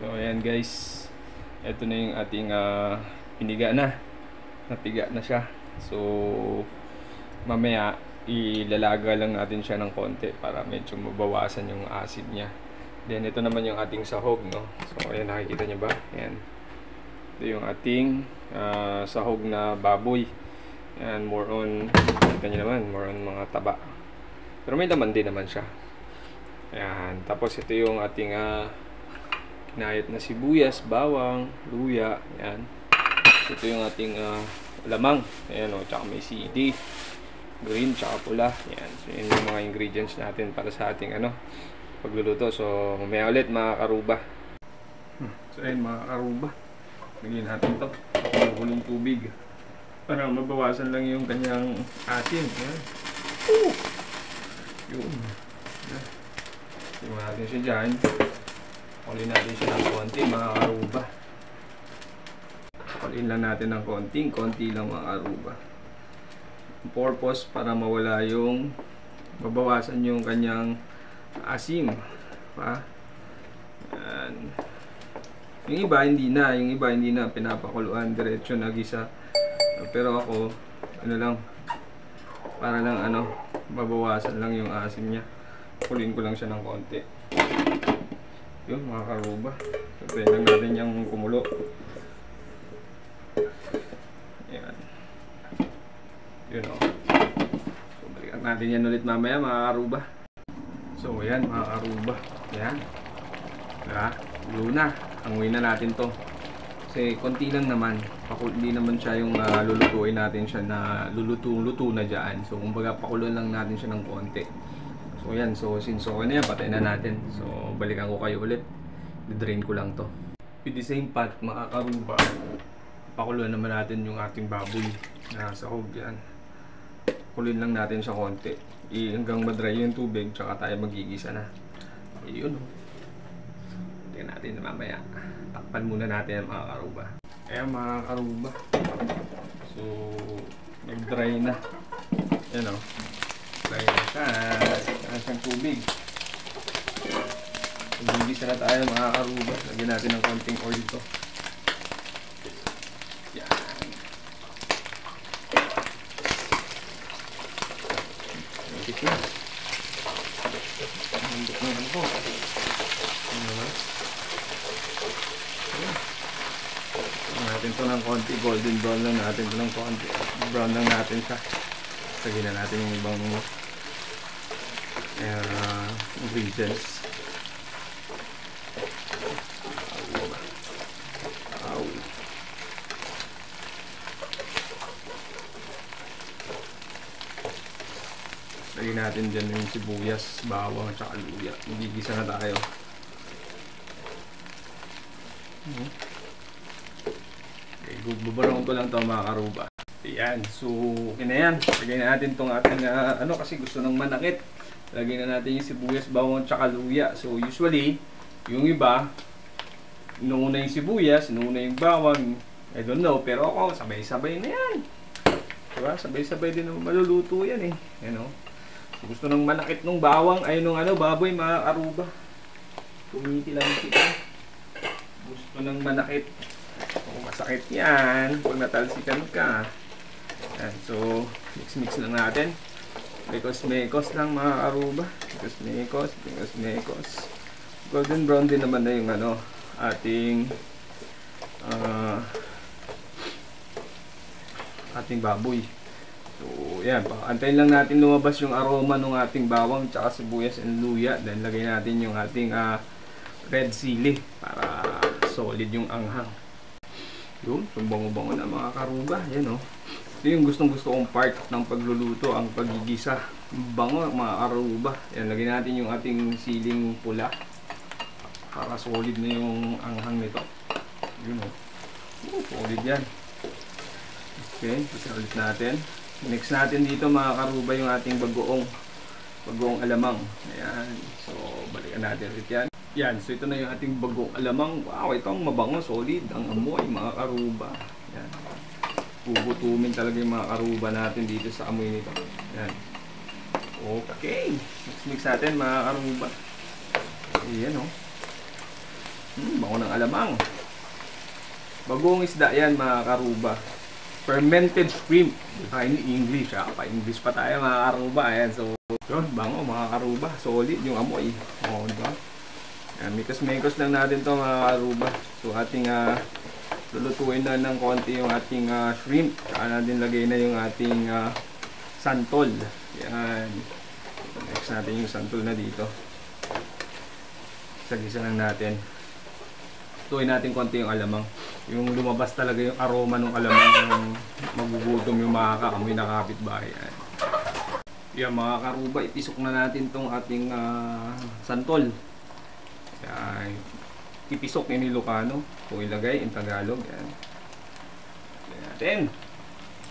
So ayan guys, ito na yung ating piniga na. Napiga na siya. So mamaya ilalaga lang natin siya ng konti para medyo mabawasan yung acid niya. Then ito naman yung ating sahog, no. So ayan, nakikita niyo ba? Ayan. Ito yung ating sahog na baboy. Ayan, more on, kita niyo naman, more on mga taba. Pero may laman din naman siya. Ayan, tapos ito yung ating kinayat na sibuyas, bawang, luya. Ayan. Ito yung ating lamang. Ayan o, tsaka may sili, green, tsaka pula. Ayan. So yun yung mga ingredients natin para sa ating pagluluto. So mamaya ulit mga karuba. So ayan mga karuba, lagyan natin to kulong tubig para mabawasan lang yung kanyang asin. Ayan. Yun. Tingnan natin siya dyan. Kulin natin siya ng konti mga karuba. Kulin lang natin ng konti lang mga karuba. Purpose para mawala yung, mabawasan yung kanyang asim. Pa? Yan. Yung iba hindi na pinapakuluan, diretso na gisa. Pero ako, lang, para lang mabawasan lang yung asim niya. Kulin ko lang siya ng konti. Yun mga karuba. Tayo lang natin yung kumulo. Yan. Yun o. So balikan natin yan ulit mamaya mga karuba. So ayan mga karuba. Yan. Diba? Luna. Hanguin na natin to. Kasi konti lang naman. Hindi naman siya yung lulutuin natin siya na luto na dyan. So kumbaga pakuloan lang natin siya ng konti. So yan, so since okay na yan, patay na natin. So balikan ko kayo ulit. I-drain ko lang to. With the same pot, mga karuba, pakuluan naman natin yung ating baboy na sahog yan. Kulin lang natin siya konti. Hanggang madry yung tubig, tsaka tayo magigisa na. Yun. Tingnan natin mamaya. Takpan muna natin mga karuba. Ayan mga karuba. So, nag-dry na. Yan o. Dry na siya. Yan siyang tubig. Magigisa na tayo mga karuba. Lagyan natin ng konting oil to. Yan. Magigit na. Magigit na lang po. Ano naman? Natin to ng konti, golden brown lang natin to ng konti. Brown lang natin siya. Lagyan na natin yung ibang ingredients. Lagyan natin dyan yung sibuyas, bawang, at saka luya. Magigisa na tayo. Okay, bubarong ko lang ito mga karuba. Ayan, so okay na yan. Lagyan na natin itong ating kasi gusto ng manakit. Lagyan na natin yung sibuyas, bawang, at saka luya. So usually, yung iba, inuuna yung sibuyas, inuuna yung bawang. I don't know, pero ako, sabay-sabay na yan. Diba? Sabay-sabay din naman maluluto yan eh. Yan o. Gusto ng manakit ng bawang, ay nung baboy mga karuba. Tumiti lang kita. Gusto ng manakit. Kung masakit yan, pag natalsikan ka. Yan, so, mix lang natin. Mekos lang mga karuba. Mekos. Golden brown din naman na yung ating baboy. So, yan. Antayin lang natin lumabas yung aroma ng ating bawang tsaka sibuyas and luya. Then, lagay natin yung ating red chili para solid yung anghang. Yun. Bango-bango na mga karuba. Yan o. Ito yung gustong-gusto kong part ng pagluluto, ang pagigisa. Bango mga karuba. Yan. Lagay natin yung ating siling pula para solid na yung anghang nito. Yun o. Solid yan. Okay. Isa ulit natin. Next natin dito mga karuba yung ating bagoong alamang. Ayan. So, balikan natin ulit yan. Yan. So, ito na yung ating bagoong alamang. Wow, ito ang mabango. Solid. Ang amoy mga karuba. Yan. Pugutumin talaga yung mga karuba natin dito sa amoy nito. Yan. Okay. Mix natin mga karuba. Ayan o. Bango ng alamang. Bagong isda yan mga karuba. Fermented shrimp. In English ha. Pa-English pa tayo mga karuba. Ayan. So, yun. Bango mga karuba. Solid yung amoy. O, diba? Mikos-mikos lang natin to mga karuba. So, ating lulutuin na ng konti yung ating shrimp. Saka natin lagay na yung ating santol. Yan. Next natin yung santol na dito. Sagisa lang natin. Tuloy natin konti yung alamang. Yung lumabas talaga yung aroma ng alamang, yung magugutom yung makakaamoy na kapitbahay. Yan mga karuba, ipisok na natin tong ating santol. Yan. Ipisok yung Ilocano. Kung ilagay in Tagalog. Yan. Yan natin.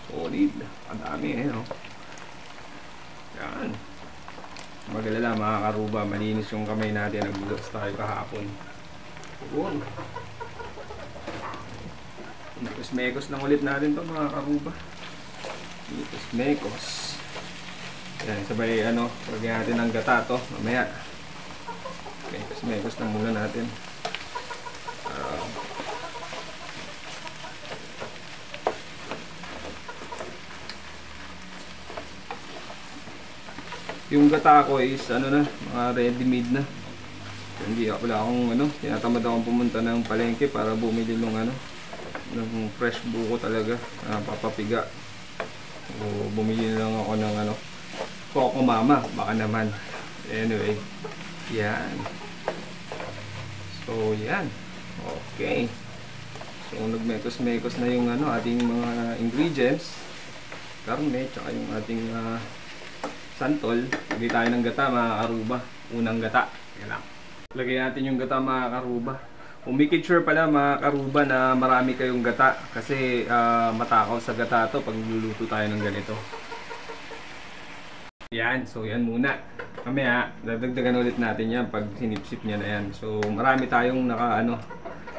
Solid. Kadami no? Yan. Magalala mga karuba, malinis yung kamay natin. Nagbulas tayo kahapon. Yun. Mekos-mekos lang ulit natin to mga karuba. Mekos-mekos. Yan, sabay lagyan natin ng gata to mamaya. Mekos-mekos lang muna natin. Yung gata ko is mga ready-made na. Hindi wala akong tinatamad akong pumunta ng palengke para bumili ng fresh buko talaga, papapiga. O bumili lang ako ng Coco Mama, baka naman. Anyway, yan. So yan. Okay. So nagmekos-mekos na yung ating mga ingredients. Karne, tsaka yung ating santol. Lagay tayo ng gata mga karuba. Unang gata. Yan lang. Lagay natin yung gata mga karuba. Make sure pala mga karuba na marami kayong gata. Kasi matakaw sa gata to pag luluto tayo ng ganito. Yan. So yan muna. Mamaya dadagdagan ulit natin yan pag sinipsip niya na yan. So marami tayong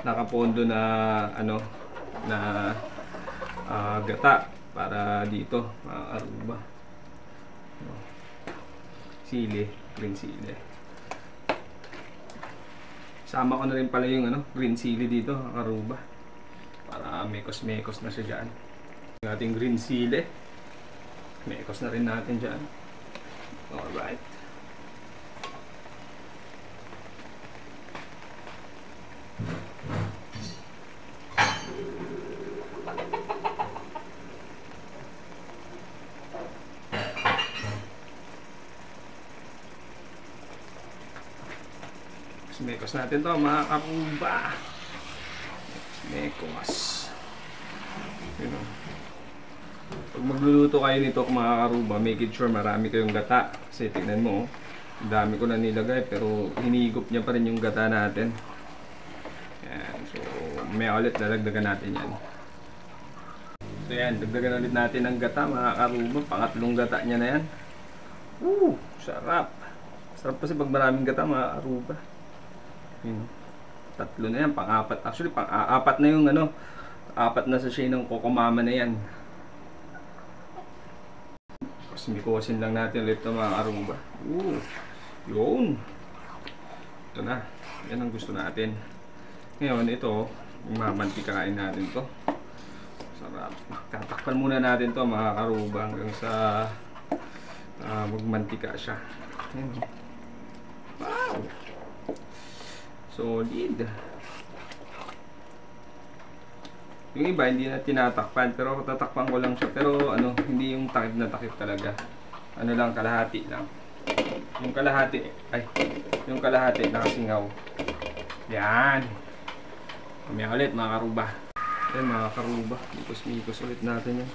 nakapondo na gata para dito mga karuba. Sili, green sili. Sama ko na rin pala yung green sili dito, karuba. Para mekos-mekos na siya dyan. Yung ating green sili. Mekos na rin natin dyan. Alright. Mekos natin to mga karuba. Mekos. Pag magluluto kayo nito mga karuba, make it sure marami kayong gata. Kasi tignan mo, ang dami ko na nilagay pero hinigop niya pa rin yung gata natin. Yan. So may ulit dadagdagan natin yan. So yan, dagdagan ulit natin ng gata mga karuba. Pangatlong gata niya na yan. Sarap. Sarap kasi pag maraming gata mga karuba. Tatlo na yan, pang-apat. Actually, pang-apat na yung apat na sachet ng Coco Mama na yan. Mikosin lang natin ulit ito mga karuba. Yun. Ito na. Yan ang gusto natin. Ngayon, ito, mamantikain natin to. Sarap. Tatakpan muna natin to mga karuba hanggang sa magmantika siya. Wow! Solid. Yung iba hindi na tinatakpan pero tatakpan ko lang siya pero hindi yung takip na takip talaga. Lang kalahati lang. Yung kalahati nakasingaw. Yan. Mamaya ulit mga karuba. Yan mga karuba. Mikos-mikos ulit natin yan.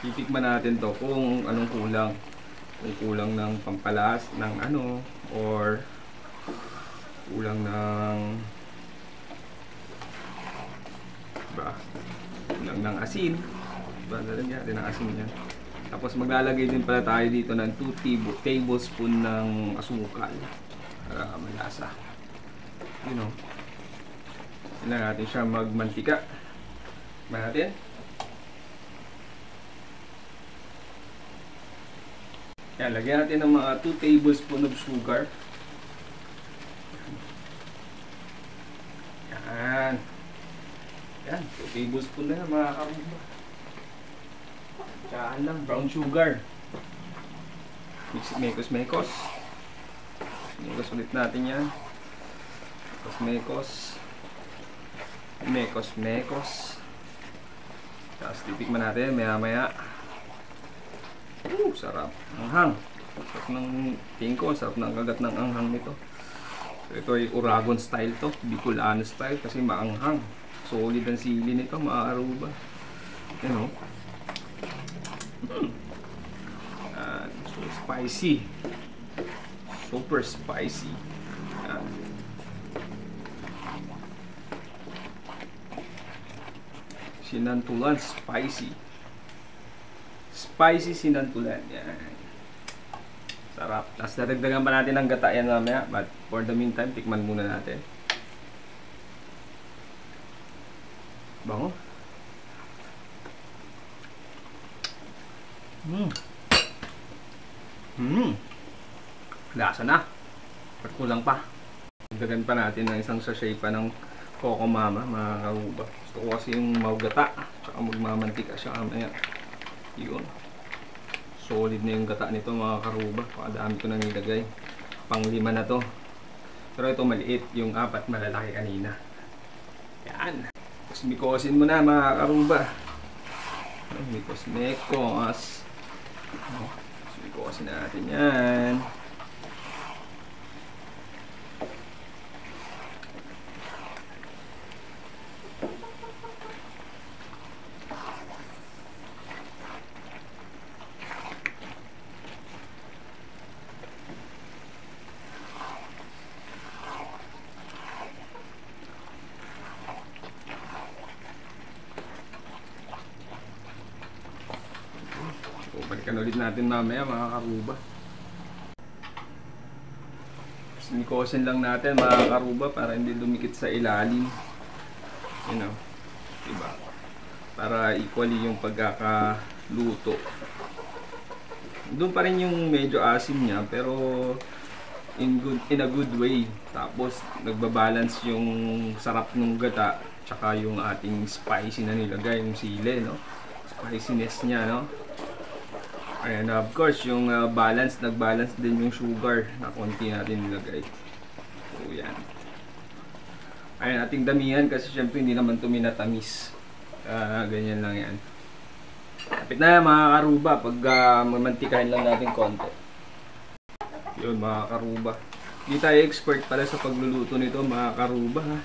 Titikman natin to kung anong kulang. Kung kulang ng pampalas ng or kulang ng kulang ng asin. Lalagyan natin ng asin yan. Tapos maglalagay din pala tayo dito ng 2 tablespoon ng asukal para malasa. Kailangan natin siya magmantika. Natin. Yan, lagyan natin ng mga 2 tablespoon of sugar. Yan. Yan, 2 tablespoon na yan mga karuba. Tsaka lang, brown sugar. Mekos. Mekos ulit natin yan. Mekos. Tapos titikman natin maya. Sarap. Anghang. Sarap ng tingin ko. Sarap ng kagat ng anghang nito. So, ito ay Uragon style to. Bicolano style kasi maanghang. Solid ang sili nito mga karuba. Yan o. So spicy. Super spicy. Yan. Sinantulan spicy. Spicy sinantulan. Yan. Sarap. Tapos dadagdagan pa natin ng gata yan mamaya. But for the meantime, tikman muna natin. Bango. Lasa na. At kulang pa. Dagdagan pa natin ng isang sachet pa ng Coco Mama, mga karuba. Gusto ko kasi yung maugata, tsaka magmamantika siya kamaya. Yun. Solid na yung gata nito mga karuba. Pakadami ko nang nilagay. Pang-5 na to. Pero ito maliit, yung 4 malalaki kanina. Yan. Tapos mikosin mo na mga karuba. Mekos. Mikosin natin yan. Balikan ulit natin mamaya mga karuba. Sinikosin lang natin mga karuba para hindi dumikit sa ilalim. You know, diba? Para equally yung pagkakaluto. Doon pa rin yung medyo asim niya pero in a good way. Tapos nagbabalance yung sarap ng gata tsaka yung ating spicy na nilagay, yung sili, no? Spiciness niya, no? Ayan, of course, yung nag-balance din yung sugar na konti natin nilagay. So, yan. Ayan, ating damihan kasi syempre hindi naman ito minatamis. Ganyan lang yan. Kapit na yan, mga karuba, pag mamantikahin lang natin konti. Yun, mga karuba. Hindi tayo expert pala sa pagluluto nito, mga karuba.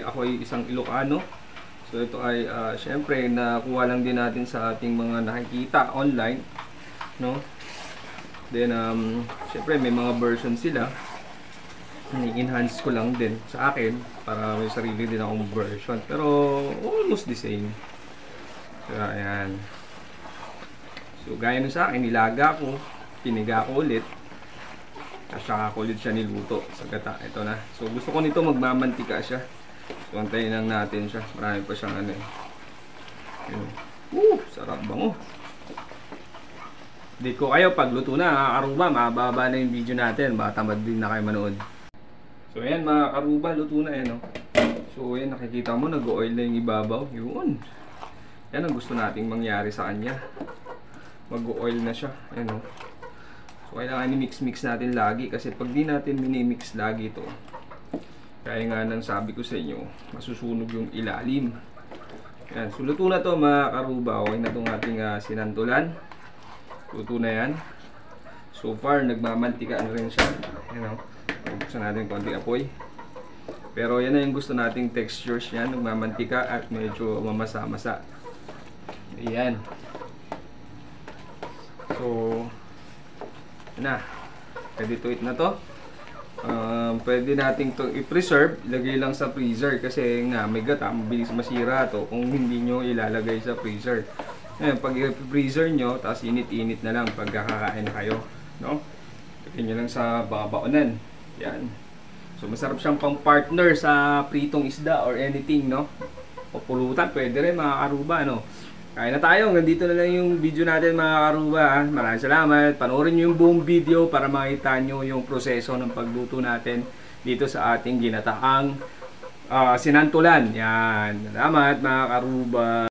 Ako ay isang Ilocano. So ito ay syempre nakuha lang din natin sa ating mga nakikita online, no? Then syempre may mga version sila. Ni-enhance ko lang din sa akin para may sarili din akong version, pero almost the same. Kaya ayan. So gaya nung sa akin, nilaga ko, piniga ko ulit. At saka ko ulit siya niluto sa gata. Ito na. So gusto ko nito magmamantika siya. So, antayin lang natin siya. Marami pa siyang ano eh. Sarap bango. Di ko kayo pagluto na, karuba, mababa na yung video natin. Baka tamad din na kayo manood. So, ayan mga karuba, luto na yan. No? So, ayan, nakikita mo, nag-oil na yung ibabaw. Yun. Yan ang gusto nating mangyari sa kanya. Mag-oil na siya. Ayan, no? So, kailangan i-mix-mix natin lagi. Kasi pag di natin mini-mix lagi ito, kaya nga nang sabi ko sa inyo, masusunog yung ilalim. Yan, so luto na to mga karuba. Okay na itong ating sinantulan. Luto na yan. So far, nagmamantika na rin siya. Yan o. Buksan natin konti apoy. Pero yan na yung gusto nating textures yan. Nagmamantika at medyo mamasa-masa. Ayan. So, yan na. Ready to eat na to. Pwede nating to i-preserve, ilagay lang sa freezer kasi nga may gata, mabilis masira to kung hindi nyo ilalagay sa freezer. Ngayon, pag i-freezer nyo, tapos init-init na lang pag kakain na kayo, no? Lagyan nyo lang sa baonan. Yan. So masarap siyang pang partner sa pritong isda or anything, no? O pulutan, pwede rin mga karuba, no? Kain na tayo. Nandito na lang yung video natin mga karuba. Maraming salamat. Panoorin nyo yung buong video para makita nyo yung proseso ng pagluto natin dito sa ating ginataang sinantulan. Yan. Salamat mga karuba.